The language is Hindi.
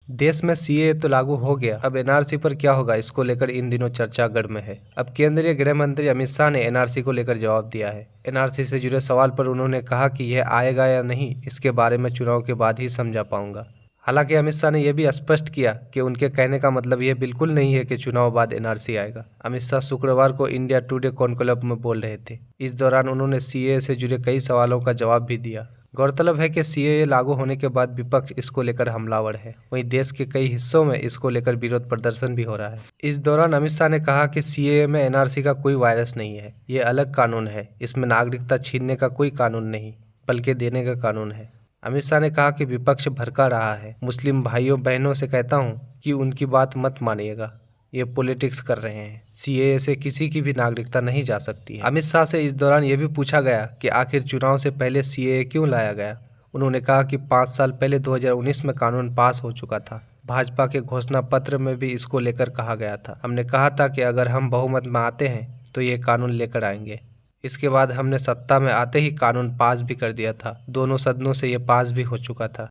देश में सीएए तो लागू हो गया, अब एनआरसी पर क्या होगा, इसको लेकर इन दिनों चर्चा गढ़ में है। अब केंद्रीय गृह मंत्री अमित शाह ने एनआरसी को लेकर जवाब दिया है। एनआरसी से जुड़े सवाल पर उन्होंने कहा कि यह आएगा या नहीं, इसके बारे में चुनाव के बाद ही समझा पाऊंगा। हालांकि अमित शाह ने यह भी स्पष्ट किया कि उनके कहने का मतलब यह बिल्कुल नहीं है कि चुनाव बाद एनआरसी आएगा। अमित शाह शुक्रवार को इंडिया टुडे कॉन्क्लेव में बोल रहे थे। इस दौरान उन्होंने सीएए से जुड़े कई सवालों का जवाब भी दिया। गौरतलब है कि सीएए लागू होने के बाद विपक्ष इसको लेकर हमलावर है। वहीं देश के कई हिस्सों में इसको लेकर विरोध प्रदर्शन भी हो रहा है। इस दौरान अमित शाह ने कहा कि सीएए में एनआरसी का कोई वायरस नहीं है, ये अलग कानून है। इसमें नागरिकता छीनने का कोई कानून नहीं, बल्कि देने का कानून है। अमित शाह ने कहा कि विपक्ष भड़का रहा है। मुस्लिम भाइयों बहनों से कहता हूं कि उनकी बात मत मानिएगा, ये पॉलिटिक्स कर रहे हैं। सीएए से किसी की भी नागरिकता नहीं जा सकती है। अमित शाह से इस दौरान यह भी पूछा गया कि आखिर चुनाव से पहले सीएए क्यों लाया गया। उन्होंने कहा कि 5 साल पहले 2019 में कानून पास हो चुका था। भाजपा के घोषणा पत्र में भी इसको लेकर कहा गया था। हमने कहा था कि अगर हम बहुमत में आते हैं तो ये कानून लेकर आएंगे। इसके बाद हमने सत्ता में आते ही कानून पास भी कर दिया था। दोनों सदनों से ये पास भी हो चुका था।